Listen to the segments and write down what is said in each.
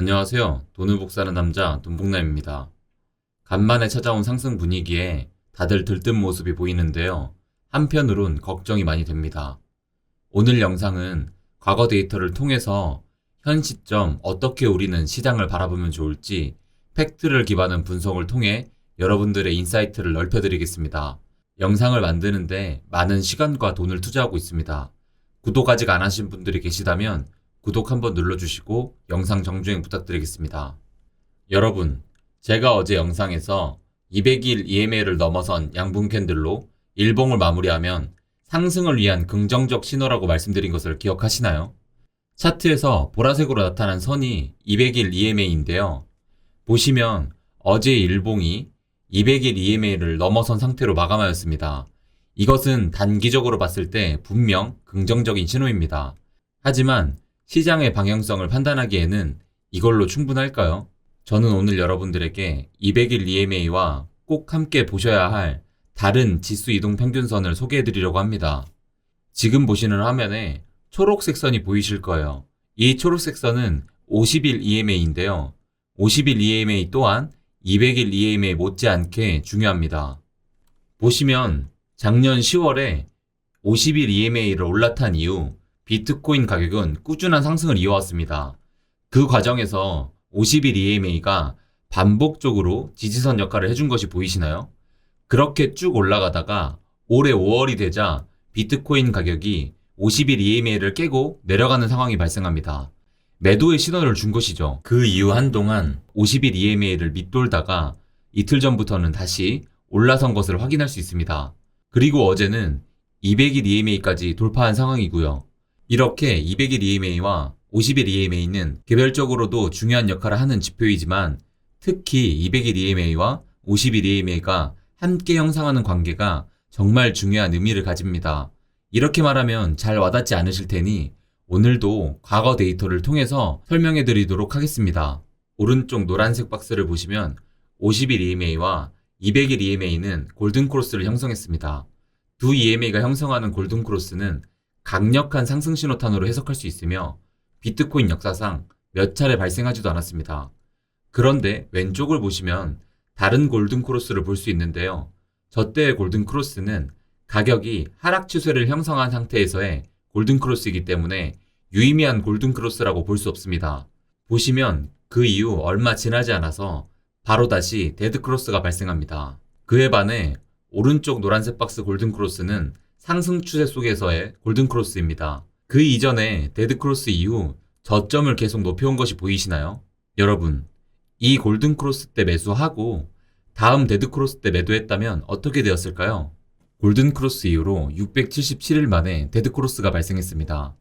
안녕하세요. 돈을 복사하는 남자 돈복남입니다. 간만에 찾아온 상승 분위기에 다들 들뜬 모습이 보이는데요. 한편으론 걱정이 많이 됩니다. 오늘 영상은 과거 데이터를 통해서 현 시점 어떻게 우리는 시장을 바라보면 좋을지 팩트를 기반한 분석을 통해 여러분들의 인사이트를 넓혀드리겠습니다. 영상을 만드는데 많은 시간과 돈을 투자하고 있습니다. 구독 아직 안 하신 분들이 계시다면 구독 한번 눌러주시고 영상 정주행 부탁드리겠습니다. 여러분, 제가 어제 영상에서 200일 EMA를 넘어선 양분 캔들로 일봉을 마무리하면 상승을 위한 긍정적 신호라고 말씀드린 것을 기억하시나요? 차트에서 보라색으로 나타난 선이 200일 EMA인데요. 보시면 어제 일봉이 200일 EMA를 넘어선 상태로 마감하였습니다. 이것은 단기적으로 봤을 때 분명 긍정적인 신호입니다. 하지만 시장의 방향성을 판단하기에는 이걸로 충분할까요? 저는 오늘 여러분들에게 200일 EMA와 꼭 함께 보셔야 할 다른 지수 이동 평균선을 소개해 드리려고 합니다. 지금 보시는 화면에 초록색 선이 보이실 거예요. 이 초록색 선은 50일 EMA인데요. 50일 EMA 또한 200일 EMA 못지않게 중요합니다. 보시면 작년 10월에 50일 EMA를 올라탄 이후 비트코인 가격은 꾸준한 상승을 이어왔습니다. 그 과정에서 50일 EMA가 반복적으로 지지선 역할을 해준 것이 보이시나요? 그렇게 쭉 올라가다가 올해 5월이 되자 비트코인 가격이 50일 EMA를 깨고 내려가는 상황이 발생합니다. 매도의 신호를 준 것이죠. 그 이후 한동안 50일 EMA를 밑돌다가 이틀 전부터는 다시 올라선 것을 확인할 수 있습니다. 그리고 어제는 200일 EMA까지 돌파한 상황이고요. 이렇게 200일 EMA와 50일 EMA는 개별적으로도 중요한 역할을 하는 지표이지만 특히 200일 EMA와 50일 EMA가 함께 형성하는 관계가 정말 중요한 의미를 가집니다. 이렇게 말하면 잘 와닿지 않으실 테니 오늘도 과거 데이터를 통해서 설명해 드리도록 하겠습니다. 오른쪽 노란색 박스를 보시면 50일 EMA와 200일 EMA는 골든크로스를 형성했습니다. 두 EMA가 형성하는 골든크로스는 강력한 상승 신호탄으로 해석할 수 있으며 비트코인 역사상 몇 차례 발생하지도 않았습니다. 그런데 왼쪽을 보시면 다른 골든크로스를 볼 수 있는데요. 저 때의 골든크로스는 가격이 하락 추세를 형성한 상태에서의 골든크로스이기 때문에 유의미한 골든크로스라고 볼 수 없습니다. 보시면 그 이후 얼마 지나지 않아서 바로 다시 데드크로스가 발생합니다. 그에 반해 오른쪽 노란색 박스 골든크로스는 상승 추세 속에서의 골든크로스입니다. 그 이전에 데드크로스 이후 저점을 계속 높여온 것이 보이시나요? 여러분, 이 골든크로스 때 매수하고 다음 데드크로스 때 매도했다면 어떻게 되었을까요? 골든크로스 이후로 677일 만에 데드크로스가 발생했습니다.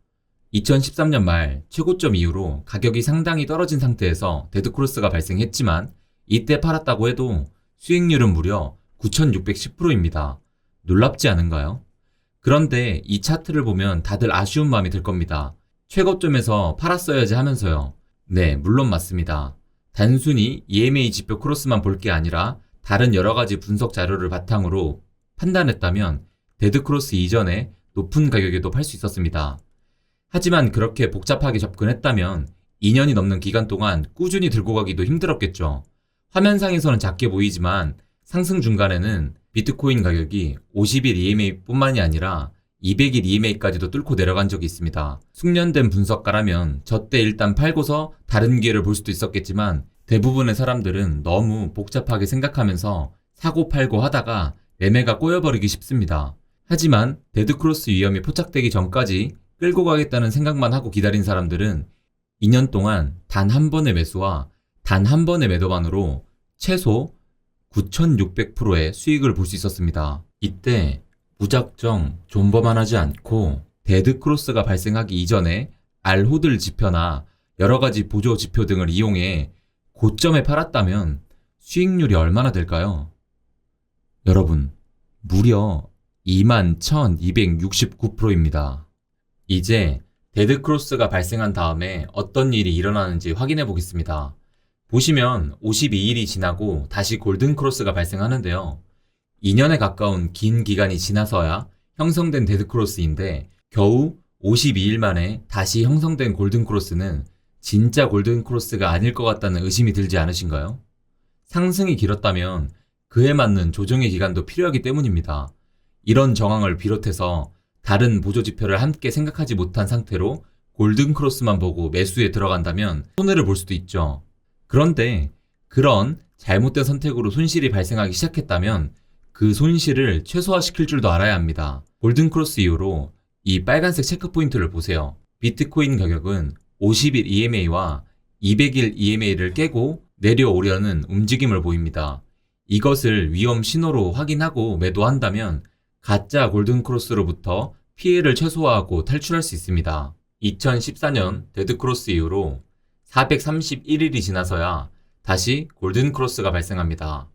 2013년 말 최고점 이후로 가격이 상당히 떨어진 상태에서 데드크로스가 발생했지만 이때 팔았다고 해도 수익률은 무려 9,610%입니다. 놀랍지 않은가요? 그런데 이 차트를 보면 다들 아쉬운 마음이 들 겁니다. 최고점에서 팔았어야지 하면서요. 네, 물론 맞습니다. 단순히 EMA 지표 크로스만 볼 게 아니라 다른 여러 가지 분석 자료를 바탕으로 판단했다면 데드크로스 이전에 높은 가격에도 팔 수 있었습니다. 하지만 그렇게 복잡하게 접근했다면 2년이 넘는 기간 동안 꾸준히 들고 가기도 힘들었겠죠. 화면상에서는 작게 보이지만 상승 중간에는 비트코인 가격이 50일 EMA 뿐만이 아니라 200일 EMA까지도 뚫고 내려간 적이 있습니다. 숙련된 분석가라면 저때 일단 팔고서 다른 기회를 볼 수도 있었겠지만 대부분의 사람들은 너무 복잡하게 생각하면서 사고 팔고 하다가 매매가 꼬여버리기 쉽습니다. 하지만 데드크로스 위험이 포착되기 전까지 끌고 가겠다는 생각만 하고 기다린 사람들은 2년 동안 단 한 번의 매수와 단 한 번의 매도만으로 최소 9,600%의 수익을 볼 수 있었습니다. 이때 무작정 존버만 하지 않고 데드크로스가 발생하기 이전에 알호들 지표나 여러가지 보조 지표 등을 이용해 고점에 팔았다면 수익률이 얼마나 될까요? 여러분, 무려 21,269%입니다. 이제 데드크로스가 발생한 다음에 어떤 일이 일어나는지 확인해 보겠습니다. 보시면 52일이 지나고 다시 골든크로스가 발생하는데요. 2년에 가까운 긴 기간이 지나서야 형성된 데드크로스인데 겨우 52일 만에 다시 형성된 골든크로스는 진짜 골든크로스가 아닐 것 같다는 의심이 들지 않으신가요? 상승이 길었다면 그에 맞는 조정의 기간도 필요하기 때문입니다. 이런 정황을 비롯해서 다른 보조지표를 함께 생각하지 못한 상태로 골든크로스만 보고 매수에 들어간다면 손해를 볼 수도 있죠. 그런데 그런 잘못된 선택으로 손실이 발생하기 시작했다면 그 손실을 최소화시킬 줄도 알아야 합니다. 골든크로스 이후로 이 빨간색 체크포인트를 보세요. 비트코인 가격은 50일 EMA와 200일 EMA를 깨고 내려오려는 움직임을 보입니다. 이것을 위험 신호로 확인하고 매도한다면 가짜 골든크로스로부터 피해를 최소화하고 탈출할 수 있습니다. 2014년 데드크로스 이후로 431일이 지나서야 다시 골든크로스가 발생합니다.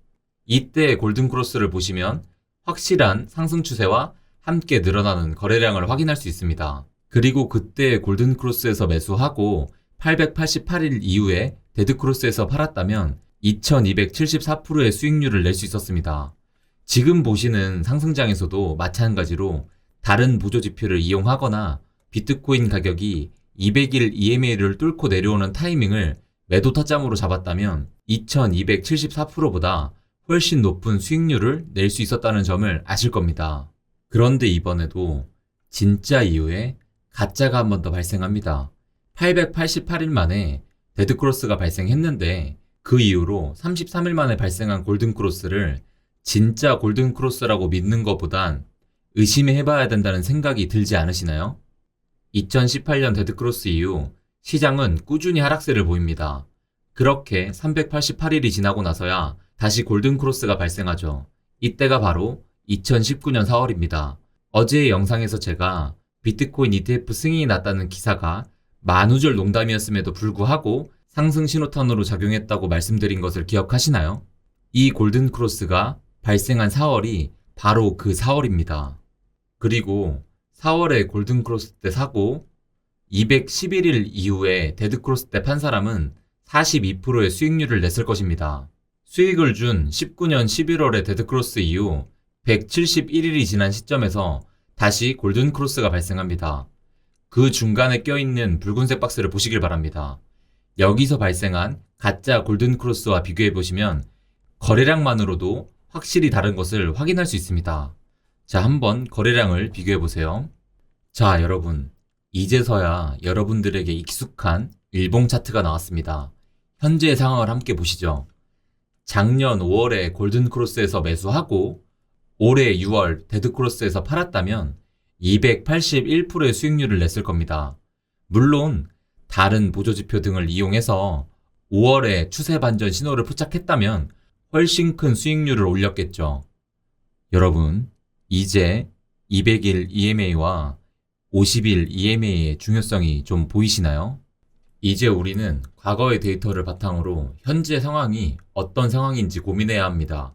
이때 골든크로스를 보시면 확실한 상승 추세와 함께 늘어나는 거래량을 확인할 수 있습니다. 그리고 그때 골든크로스에서 매수하고 888일 이후에 데드크로스에서 팔았다면 2274%의 수익률을 낼 수 있었습니다. 지금 보시는 상승장에서도 마찬가지로 다른 보조지표를 이용하거나 비트코인 가격이 200일 EMA를 뚫고 내려오는 타이밍을 매도 타점으로 잡았다면 2274%보다 훨씬 높은 수익률을 낼 수 있었다는 점을 아실 겁니다. 그런데 이번에도 진짜 이후에 가짜가 한 번 더 발생합니다. 888일 만에 데드크로스가 발생했는데 그 이후로 33일 만에 발생한 골든크로스를 진짜 골든크로스라고 믿는 것보단 의심해봐야 된다는 생각이 들지 않으시나요? 2018년 데드크로스 이후 시장은 꾸준히 하락세를 보입니다. 그렇게 388일이 지나고 나서야 다시 골든크로스가 발생하죠. 이때가 바로 2019년 4월입니다. 어제의 영상에서 제가 비트코인 ETF 승인이 났다는 기사가 만우절 농담이었음에도 불구하고 상승 신호탄으로 작용했다고 말씀드린 것을 기억하시나요? 이 골든크로스가 발생한 4월이 바로 그 4월입니다. 그리고 4월에 골든크로스 때 사고 211일 이후에 데드크로스 때 판 사람은 42%의 수익률을 냈을 것입니다. 수익을 준 19년 11월에 데드크로스 이후 171일이 지난 시점에서 다시 골든크로스가 발생합니다. 그 중간에 껴있는 붉은색 박스를 보시길 바랍니다. 여기서 발생한 가짜 골든크로스와 비교해보시면 거래량만으로도 확실히 다른 것을 확인할 수 있습니다. 자, 한번 거래량을 비교해보세요. 자, 여러분. 이제서야 여러분들에게 익숙한 일봉 차트가 나왔습니다. 현재의 상황을 함께 보시죠. 작년 5월에 골든크로스에서 매수하고 올해 6월 데드크로스에서 팔았다면 281%의 수익률을 냈을 겁니다. 물론 다른 보조지표 등을 이용해서 5월에 추세 반전 신호를 포착했다면 훨씬 큰 수익률을 올렸겠죠. 여러분, 이제 200일 EMA와 50일 EMA의 중요성이 좀 보이시나요? 이제 우리는 과거의 데이터를 바탕으로 현재 상황이 어떤 상황인지 고민해야 합니다.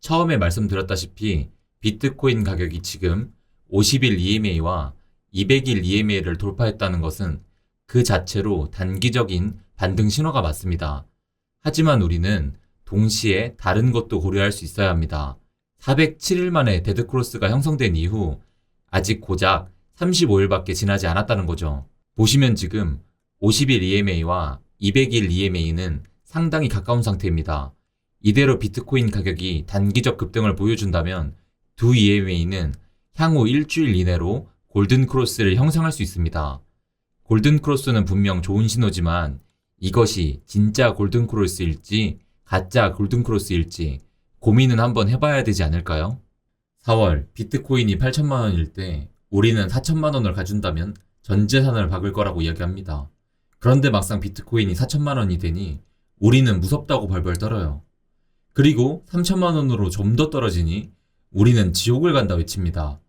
처음에 말씀드렸다시피 비트코인 가격이 지금 50일 EMA와 200일 EMA를 돌파했다는 것은 그 자체로 단기적인 반등 신호가 맞습니다. 하지만 우리는 동시에 다른 것도 고려할 수 있어야 합니다. 407일 만에 데드크로스가 형성된 이후 아직 고작 35일밖에 지나지 않았다는 거죠. 보시면 지금 50일 EMA와 200일 EMA는 상당히 가까운 상태입니다. 이대로 비트코인 가격이 단기적 급등을 보여준다면 두 EMA는 향후 일주일 이내로 골든크로스를 형성할 수 있습니다. 골든크로스는 분명 좋은 신호지만 이것이 진짜 골든크로스일지 가짜 골든크로스일지 고민은 한번 해봐야 되지 않을까요? 4월 비트코인이 8천만 원일 때 우리는 4천만 원을 가준다면 전 재산을 박을 거라고 이야기합니다. 그런데 막상 비트코인이 4천만 원이 되니 우리는 무섭다고 벌벌 떨어요. 그리고 3천만 원으로 좀 더 떨어지니 우리는 지옥을 간다 외칩니다.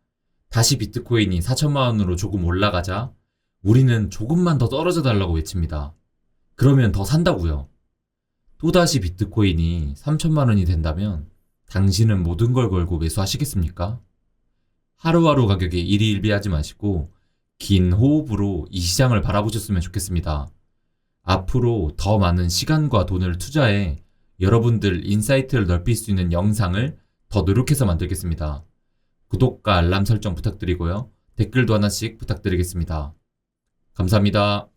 다시 비트코인이 4천만 원으로 조금 올라가자 우리는 조금만 더 떨어져 달라고 외칩니다. 그러면 더 산다고요. 또다시 비트코인이 3천만 원이 된다면 당신은 모든 걸 걸고 매수하시겠습니까? 하루하루 가격에 일희일비하지 마시고 긴 호흡으로 이 시장을 바라보셨으면 좋겠습니다. 앞으로 더 많은 시간과 돈을 투자해 여러분들 인사이트를 넓힐 수 있는 영상을 더 노력해서 만들겠습니다. 구독과 알람 설정 부탁드리고요. 댓글도 하나씩 부탁드리겠습니다. 감사합니다.